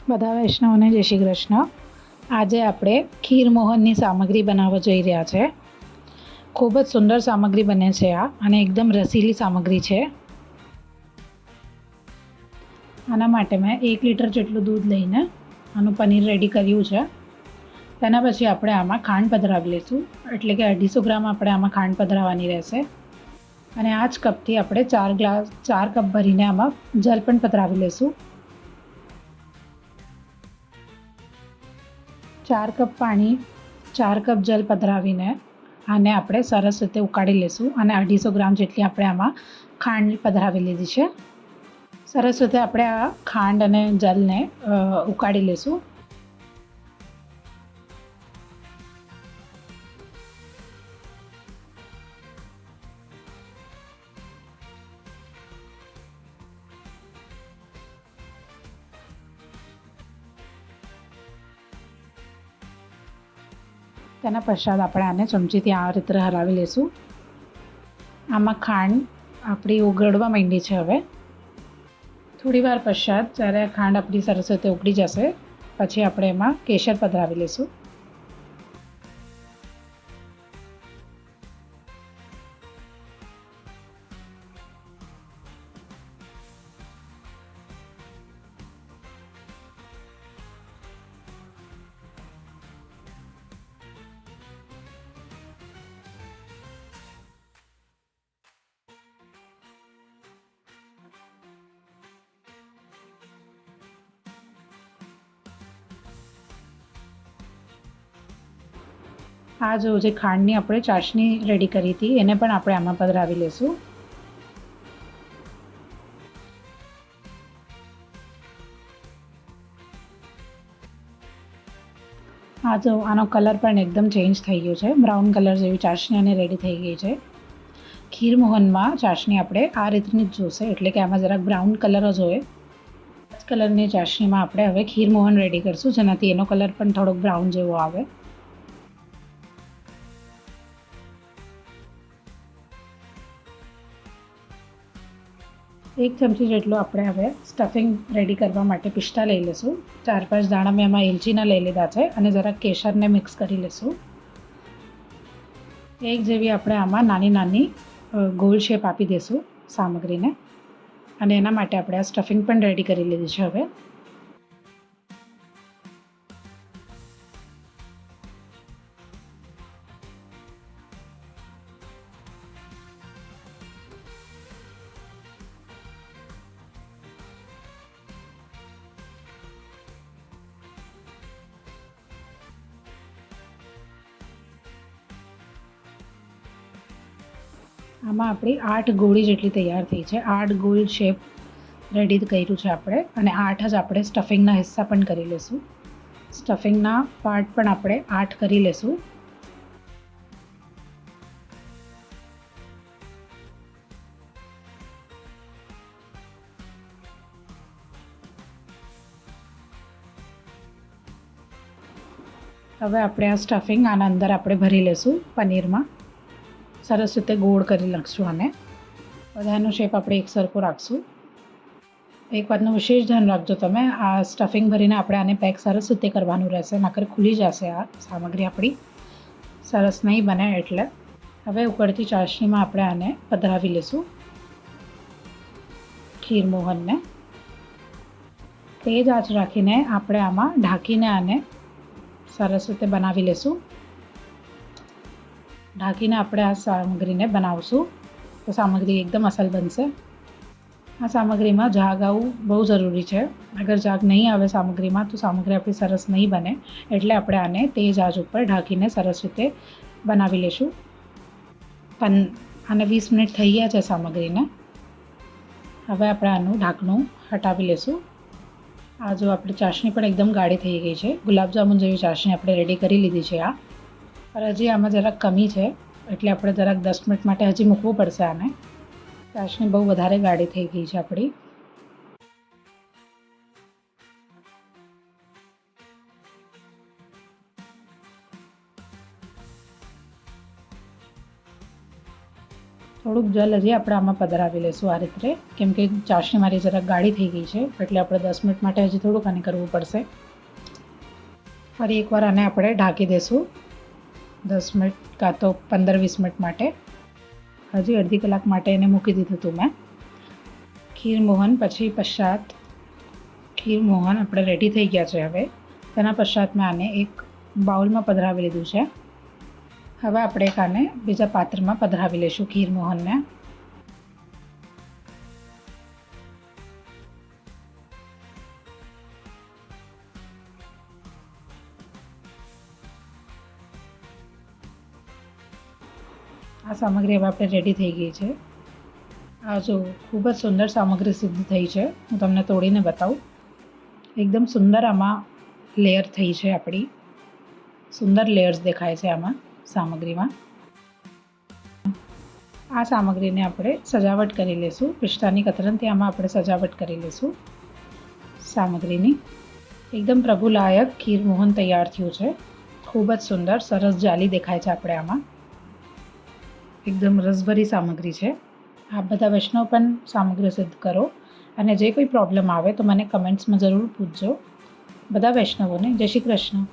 બધા વૈષ્ણવને જય શ્રી કૃષ્ણ. આજે આપણે ખીરમોહનની સામગ્રી બનાવવા જઈ રહ્યા છે. ખૂબ જ સુંદર સામગ્રી બને છે આ, અને એકદમ રસીલી સામગ્રી છે. આના માટે મેં 1 લીટર જેટલું દૂધ લઈને આનું પનીર રેડી કર્યું છે. તેના પછી આપણે આમાં ખાંડ પધરાવી લઈશું, એટલે કે 250 ગ્રામ આપણે આમાં ખાંડ પધરાવવાની રહેશે. અને આ જ કપથી આપણે 4 કપ ભરીને આમાં જલ પણ પધરાવી લઈશું. 4 કપ પાણી, 4 કપ જલ પધરાવીને આને આપણે સરસ રીતે ઉકાળી લઈશું. અને 250 ગ્રામ જેટલી આપણે આમાં ખાંડ પધરાવી લીધી છે. સરસ રીતે આપણે આ ખાંડ અને જલને ઉકાળી લઈશું. તેના પશ્ચાત આપણે આને ચમચીથી આ રીતે હલાવી લઈશું. આમાં ખાંડ આપણી ઓગળવા માંડી છે. હવે થોડી વાર પશ્ચાત જ્યારે ખાંડ આપણી સરસ રીતે ઉકળી જશે પછી આપણે એમાં કેસર પધરાવી લઈશું. આ જે ખાંડની આપણે ચાસણી રેડી કરી હતી એને પણ આપણે આમાં પધરાવી લઈશું. આનો કલર પણ એકદમ ચેન્જ થઈ ગયો છે. બ્રાઉન કલર જેવી ચાસણી આની રેડી થઈ ગઈ છે. ખીરમોહનમાં ચાસણી આપણે આ રીતની જ જોશે, એટલે કે આમાં જરાક બ્રાઉન કલર જ હોય. આ કલરની ચાસણીમાં આપણે હવે ખીરમોહન રેડી કરીશું, જેનાથી એનો કલર પણ થોડોક બ્રાઉન જેવો આવે. એક ચમચી જેટલું આપણે હવે સ્ટફિંગ રેડી કરવા માટે પિસ્તા લઈ લઈશું. 4-5 દાણા મેં એમાં એલચીના લઈ લીધા છે અને જરાક કેસરને મિક્સ કરી લઈશું. એક જેવી આપણે આમાં નાની નાની ગોળ શેપ આપી દઈશું સામગ્રીને. અને એના માટે આપણે આ સ્ટફિંગ પણ રેડી કરી લીધી છે. હવે આમાં આપણી 8 ગોળી જેટલી તૈયાર થઈ છે. 8 ગોળ શેપ રેડી કર્યું છે આપણે, અને 8 જ આપણે સ્ટફિંગના હિસ્સા પણ કરી લઈશું. સ્ટફિંગના પાર્ટ પણ આપણે 8 કરી લઈશું. હવે આપણે આ સ્ટફિંગ આના અંદર આપણે ભરી લઈશું પનીરમાં. સરસ રીતે ગોળ કરી નાખશું અને બધાનો શેપ આપણે એક સરખો રાખશું. એક વાતનું વિશેષ ધ્યાન રાખજો તમે, આ સ્ટફિંગ ભરીને આપણે આને પેક સરસ રીતે કરવાનું રહેશે, નકર ખુલી જશે આ સામગ્રી આપણી, સરસ નહીં બને એટલે. હવે ઉકળતી ચાસણીમાં આપણે આને પધરાવી લઈશું ખીરમોહનને. તેજ આંચ રાખીને આપણે આમાં ઢાંકીને આને સરસ રીતે બનાવી લઈશું. ઢાંકીને આપણે આ સામગ્રીને બનાવશું તો સામગ્રી એકદમ અસલ બનશે. આ સામગ્રીમાં ઝાગ આવવું બહુ જરૂરી છે. અગર ઝાગ નહીં આવે સામગ્રીમાં તો સામગ્રી આપણી સરસ નહીં બને. એટલે આપણે આને તેજ આંચ ઉપર ઢાંકીને સરસ રીતે બનાવી લઈશું. આને 20 મિનિટ થઈ ગયા છે સામગ્રીને. હવે આપણે આનું ઢાંકણું હટાવી લઈશું. આ જો આપણી ચાસણી પણ એકદમ ગાઢી થઈ ગઈ છે. ગુલાબજામુન જેવી ચાસણી આપણે રેડી કરી લીધી છે આ. પર હજી આમાં જરાક કમી છે, એટલે આપણે જરાક 10 મિનિટ માટે હજી મૂકવું પડશે આને. ચાસણી બહુ વધારે ગાઢી થઈ ગઈ છે આપણી. થોડુંક જલ હજી આપણે આમાં પધરાવી લઈશું આ રીતે, કેમ કે ચાસણી મારી જરાક ગાળી થઈ ગઈ છે, એટલે આપણે 10 મિનિટ માટે હજી થોડુંક આને કરવું પડશે. ફરી એકવાર આને આપણે ઢાંકી દઈશું 10 મિનિટ કાં તો 15-20 મિનિટ માટે. હજી અડધી કલાક માટે એને મૂકી દીધું હતું મેં. ખીરમોહન પશ્ચાત ખીરમોહન આપણે રેડી થઈ ગયા છે. હવે તેના પશ્ચાત મેં આને એક બાઉલમાં પધરાવી લીધું છે. હવે આપણે આને બીજા પાત્રમાં પધરાવી લઈશું ખીરમોહનને. આ સામગ્રી હવે આપણે રેડી થઈ ગઈ છે. આ જો ખૂબ જ સુંદર સામગ્રી સિદ્ધ થઈ છે. હું તમને તોડીને બતાવું. એકદમ સુંદર આમાં લેયર થઈ છે. આપણી સુંદર લેયર્સ દેખાય છે આમાં સામગ્રીમાં. આ સામગ્રીને આપણે સજાવટ કરી લઈશું. પિસ્તાની કતરનથી આમાં આપણે સજાવટ કરી લઈશું સામગ્રીની. એકદમ પ્રભુલાયક ખીરમોહન તૈયાર થયું છે. ખૂબ જ સુંદર સરસ જાલી દેખાય છે આપણે આમાં. એકદમ રસભરી સામગ્રી છે. આપ બધા વૈષ્ણવ પણ સામગ્રી સિદ્ધ કરો, અને જે કોઈ પ્રોબ્લેમ આવે તો મને કમેન્ટ્સમાં જરૂર પૂછજો. બધા વૈષ્ણવોને જય શ્રી કૃષ્ણ.